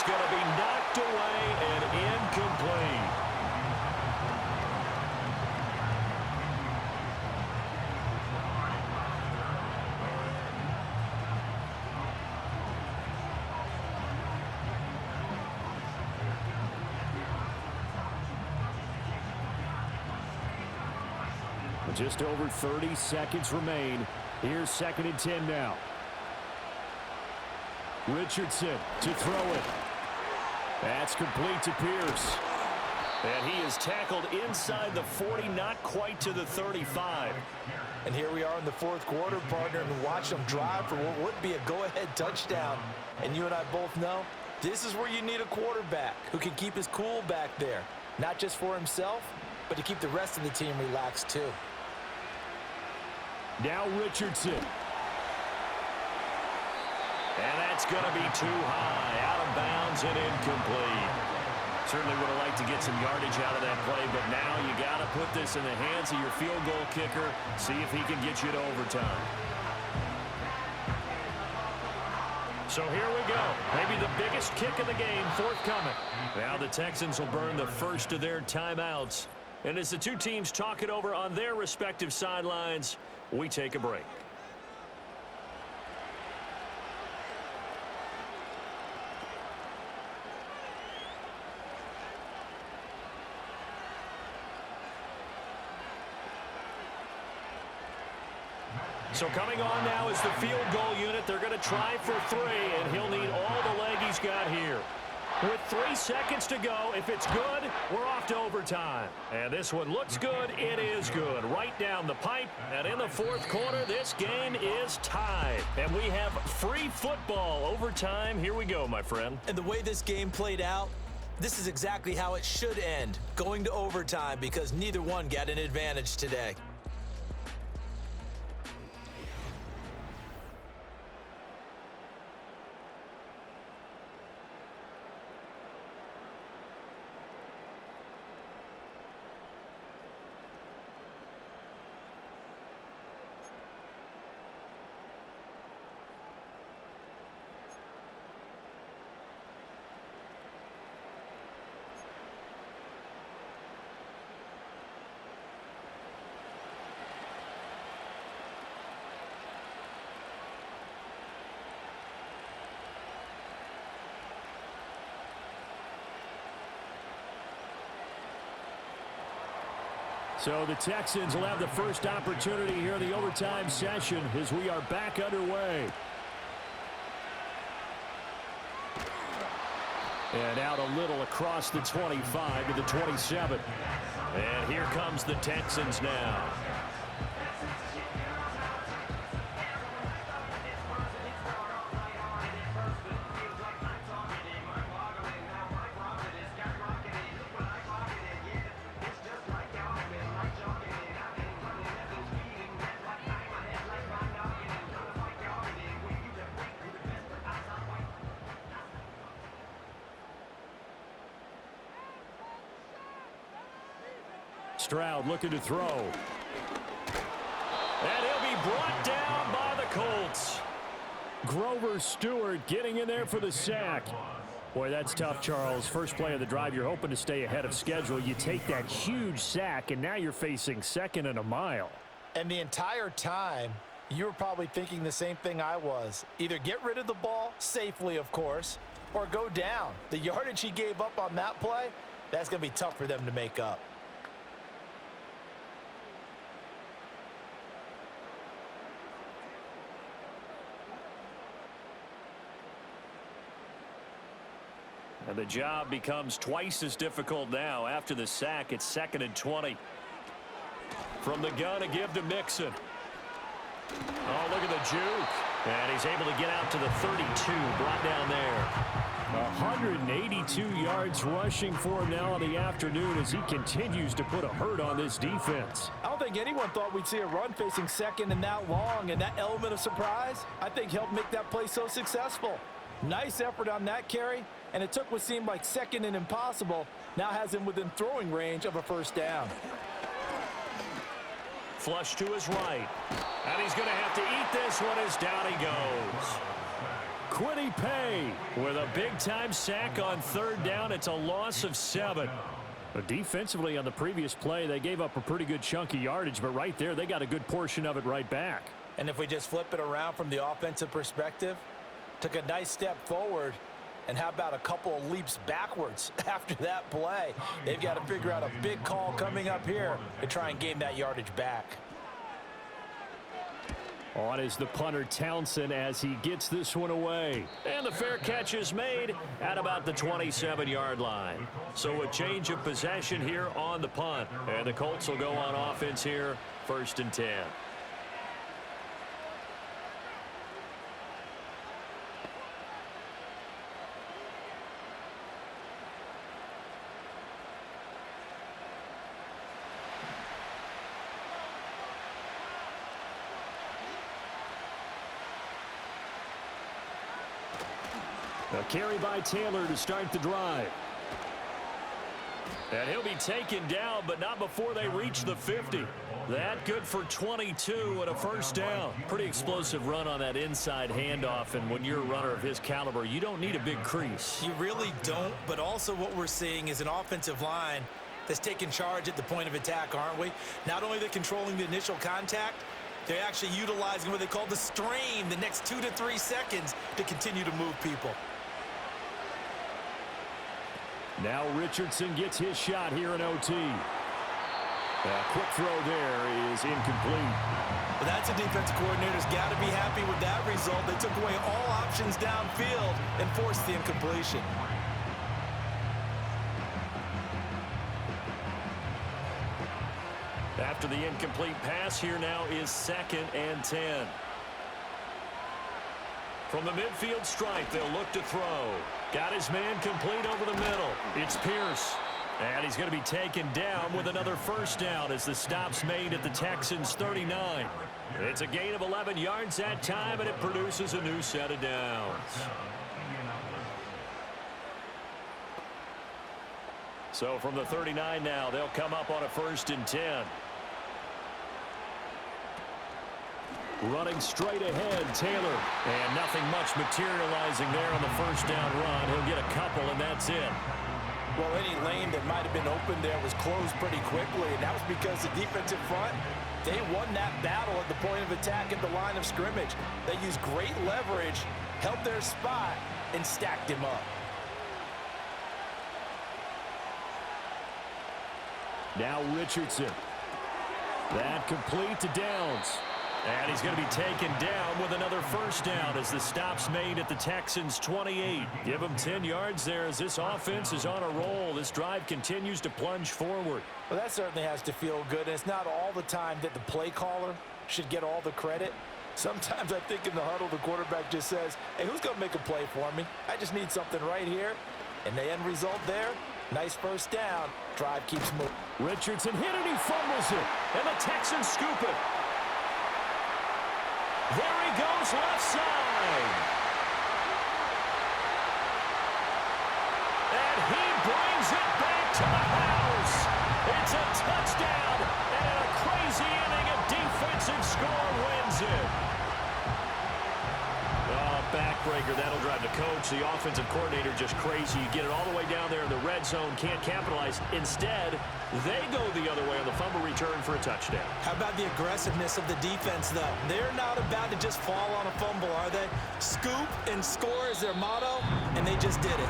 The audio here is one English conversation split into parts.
It's going to be knocked away and incomplete. Just over 30 seconds remain. Here's 2nd and 10 now. Richardson to throw it. That's complete to Pierce. And he is tackled inside the 40, not quite to the 35. And here we are in the 4th quarter, partner, and watch them drive for what would be a go-ahead touchdown. And you and I both know this is where you need a quarterback who can keep his cool back there, not just for himself, but to keep the rest of the team relaxed too. Now Richardson. And that's going to be too high, out of bounds and incomplete. Certainly would have liked to get some yardage out of that play, but now you got to put this in the hands of your field goal kicker, see if he can get you to overtime. So here we go. Maybe the biggest kick of the game forthcoming. Now the Texans will burn the first of their timeouts. And as the two teams talk it over on their respective sidelines, we take a break. So coming on now is the field goal unit. They're going to try for 3, and he'll need all the leg he's got here. With 3 seconds to go, if it's good, we're off to overtime. And this one looks good. It is good. Right down the pipe. And in the 4th quarter, this game is tied. And we have free football overtime. Here we go, my friend. And the way this game played out, this is exactly how it should end, going to overtime, because neither one got an advantage today. So the Texans will have the first opportunity here in the overtime session as we are back underway. And out a little across the 25 to the 27. And here comes the Texans now. Stroud looking to throw. And he'll be brought down by the Colts. Grover Stewart getting in there for the sack. Boy, that's tough, Charles. First play of the drive, you're hoping to stay ahead of schedule. You take that huge sack, and now you're facing 2nd and a mile. And the entire time, you were probably thinking the same thing I was. Either get rid of the ball, safely, of course, or go down. The yardage he gave up on that play, that's going to be tough for them to make up. And the job becomes twice as difficult now. After the sack, it's 2nd and 20. From the gun, a give to Mixon. Oh, look at the juke. And he's able to get out to the 32, brought down there. 182 yards rushing for him now in the afternoon as he continues to put a hurt on this defense. I don't think anyone thought we'd see a run facing 2nd and that long, and that element of surprise, I think, helped make that play so successful. Nice effort on that carry, and it took what seemed like 2nd and impossible, now has him within throwing range of a first down. Flush to his right. And he's going to have to eat this one as down he goes. Kwity Paye with a big-time sack on third down. It's a loss of 7. But defensively on the previous play, they gave up a pretty good chunk of yardage, but right there, they got a good portion of it right back. And if we just flip it around from the offensive perspective, took a nice step forward, and how about a couple of leaps backwards after that play? They've got to figure out a big call coming up here to try and gain that yardage back. On is the punter Townsend as he gets this one away. And the fair catch is made at about the 27-yard line. So a change of possession here on the punt. And the Colts will go on offense here, 1st and 10. A carry by Taylor to start the drive. And he'll be taken down, but not before they reach the 50. That good for 22 and a 1st down. Pretty explosive run on that inside handoff, and when you're a runner of his caliber, you don't need a big crease. You really don't, but also what we're seeing is an offensive line that's taking charge at the point of attack, aren't we? Not only are they controlling the initial contact, they're actually utilizing what they call the strain, the next 2 to 3 seconds to continue to move people. Now Richardson gets his shot here in OT. A quick throw there is incomplete. Well, that's a defensive coordinator's got to be happy with that result. They took away all options downfield and forced the incompletion. After the incomplete pass, here now is 2nd and 10. From the midfield stripe, they'll look to throw. Got his man complete over the middle. It's Pierce. And he's going to be taken down with another 1st down as the stop's made at the Texans' 39. It's a gain of 11 yards that time, and it produces a new set of downs. So from the 39 now, they'll come up on a 1st and 10. Running straight ahead, Taylor. And nothing much materializing there on the 1st down run. He'll get a couple, and that's it. Well, any lane that might have been open there was closed pretty quickly, and that was because the defensive front, they won that battle at the point of attack at the line of scrimmage. They used great leverage, held their spot, and stacked him up. Now Richardson. That complete to Downs. And he's going to be taken down with another 1st down as the stop's made at the Texans' 28. Give him 10 yards there as this offense is on a roll. This drive continues to plunge forward. Well, that certainly has to feel good. And it's not all the time that the play caller should get all the credit. Sometimes I think in the huddle, the quarterback just says, hey, who's going to make a play for me? I just need something right here. And the end result there, nice 1st down. Drive keeps moving. Richardson hit it, he fumbles it. And the Texans scoop it. There he goes, left side. And he brings it back to the house. It's a touchdown, and in a crazy inning, a defensive score wins it. Backbreaker, that'll drive the coach. The offensive coordinator just crazy. You get it all the way down there in the red zone, can't capitalize. Instead, they go the other way on the fumble return for a touchdown. How about the aggressiveness of the defense, though? They're not about to just fall on a fumble, are they? Scoop and score is their motto, and they just did it.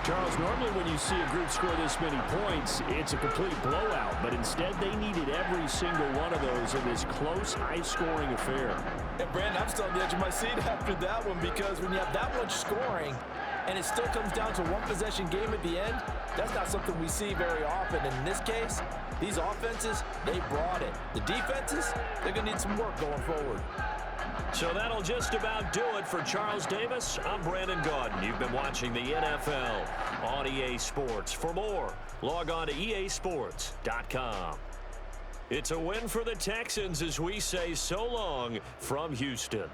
Charles, normally when you see a group score this many points, it's a complete blowout. But instead, they needed every single one of those in this close, high-scoring affair. And, Brandon, I'm still on the edge of my seat after that one because when you have that much scoring and it still comes down to a one-possession game at the end, that's not something we see very often. And in this case, these offenses, they brought it. The defenses, they're going to need some work going forward. So that'll just about do it for Charles Davis. I'm Brandon Gaudin. You've been watching the NFL on EA Sports. For more, log on to easports.com. It's a win for the Texans as we say so long from Houston.